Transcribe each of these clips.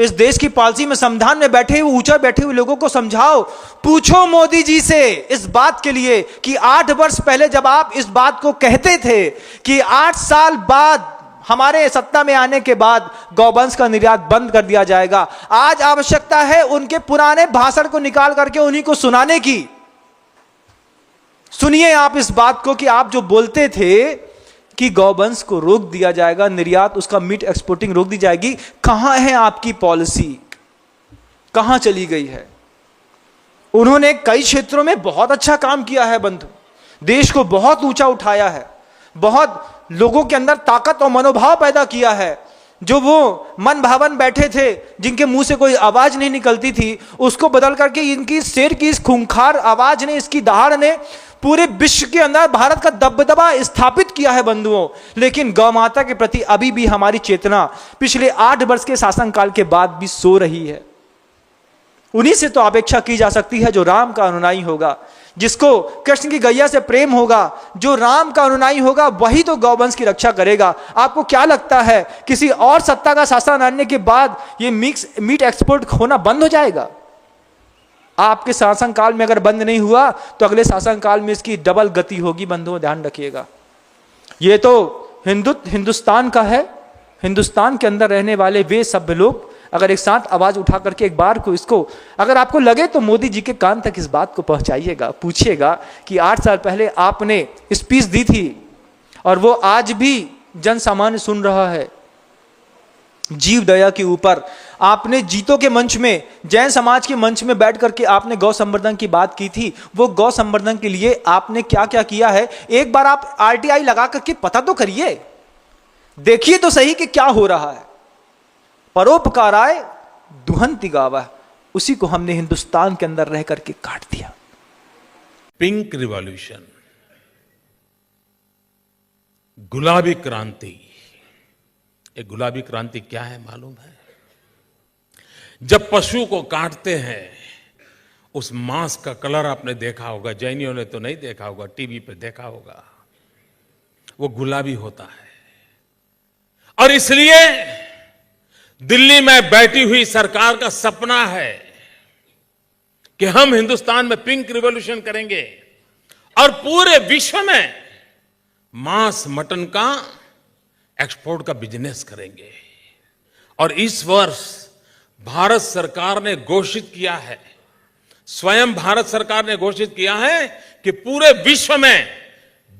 इस देश की पॉलिसी में, संविधान में बैठे हुए, ऊंचा बैठे हुए लोगों को समझाओ, पूछो मोदी जी से इस बात के लिए कि 8 वर्ष पहले जब आप इस बात को कहते थे कि 8 साल बाद हमारे सत्ता में आने के बाद गौवंश का निर्यात बंद कर दिया जाएगा, आज आवश्यकता है उनके पुराने भाषण को निकाल करके उन्हीं को सुनाने की। सुनिए आप इस बात को कि आप जो बोलते थे कि गौवंश को रोक दिया जाएगा, निर्यात, उसका मीट एक्सपोर्टिंग रोक दी जाएगी, कहां है आपकी पॉलिसी, कहां चली गई है? उन्होंने कई क्षेत्रों में बहुत अच्छा काम किया है बंधु, देश को बहुत ऊंचा उठाया है, बहुत लोगों के अंदर ताकत और मनोभाव पैदा किया है। जो वो मन भावन बैठे थे, जिनके मुंह से कोई आवाज नहीं निकलती थी, उसको बदल करके इनकी शेर की इस खूंखार आवाज ने, इसकी दहाड़ ने पूरे विश्व के अंदर भारत का दबदबा स्थापित किया है बंधुओं। लेकिन गौ माता के प्रति अभी भी हमारी चेतना पिछले 8 वर्ष के शासनकाल के बाद भी सो रही है। उन्हीं से तो अपेक्षा की जा सकती है जो राम का अनुयायी होगा, जिसको कृष्ण की गैया से प्रेम होगा, जो राम का अनुयायी होगा, वही तो गौवंश की रक्षा करेगा। आपको क्या लगता है किसी और सत्ता का शासन आने के बाद ये मीट एक्सपोर्ट होना बंद हो जाएगा? आपके शासनकाल में अगर बंद नहीं हुआ तो अगले शासनकाल में इसकी डबल गति होगी बंधुओं, ध्यान रखिएगा। ये तो हिंदुस्तान का है। हिंदुस्तान के अंदर रहने वाले वे सभ्य लोग अगर एक साथ आवाज उठा करके एक बार को इसको, अगर आपको लगे तो मोदी जी के कान तक इस बात को पहुंचाइएगा, पूछिएगा कि 8 साल पहले आपने स्पीच दी थी और वो आज भी जन सामान्य सुन रहा है। जीव दया के ऊपर आपने जीतों के मंच में, जैन समाज के मंच में बैठ करके आपने गौ संवर्धन की बात की थी। वो गौ संवर्धन के लिए आपने क्या क्या किया है, एक बार आप आरटीआई लगा करके पता तो करिए, देखिए तो सही कि क्या हो रहा है। परोपकाराय दुहंति गावः, उसी को हमने हिंदुस्तान के अंदर रह करके काट दिया। पिंक रिवॉल्यूशन, गुलाबी क्रांति। एक गुलाबी क्रांति क्या है मालूम है? जब पशु को काटते हैं उस मांस का कलर आपने देखा होगा, जैनियों ने तो नहीं देखा होगा, टीवी पे देखा होगा, वो गुलाबी होता है। और इसलिए दिल्ली में बैठी हुई सरकार का सपना है कि हम हिंदुस्तान में पिंक रिवॉल्यूशन करेंगे और पूरे विश्व में मांस मटन का एक्सपोर्ट का बिजनेस करेंगे। और इस वर्ष भारत सरकार ने घोषित किया है, स्वयं भारत सरकार ने घोषित किया है कि पूरे विश्व में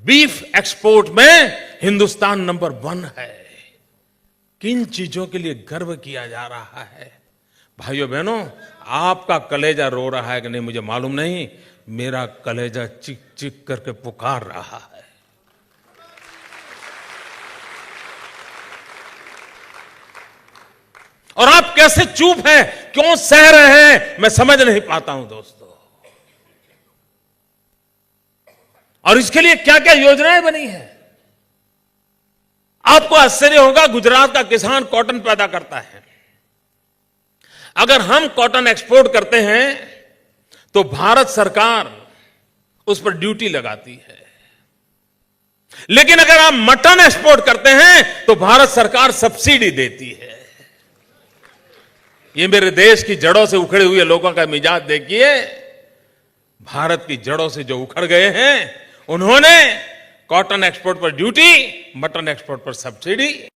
बीफ एक्सपोर्ट में हिंदुस्तान नंबर 1 है। किन चीजों के लिए गर्व किया जा रहा है? भाइयों बहनों, आपका कलेजा रो रहा है कि नहीं मुझे मालूम नहीं, मेरा कलेजा चिक चिक करके पुकार रहा है। और आप कैसे चुप हैं, क्यों सह रहे हैं, मैं समझ नहीं पाता हूं दोस्तों। और इसके लिए क्या क्या योजनाएं बनी हैं? आपको आश्चर्य होगा, गुजरात का किसान कॉटन पैदा करता है। अगर हम कॉटन एक्सपोर्ट करते हैं तो भारत सरकार उस पर ड्यूटी लगाती है, लेकिन अगर आप मटन एक्सपोर्ट करते हैं तो भारत सरकार सब्सिडी देती है। ये मेरे देश की जड़ों से उखड़े हुए लोगों का मिजाज देखिए। भारत की जड़ों से जो उखड़ गए हैं, उन्होंने कॉटन एक्सपोर्ट पर ड्यूटी, मटन एक्सपोर्ट पर सब्सिडी।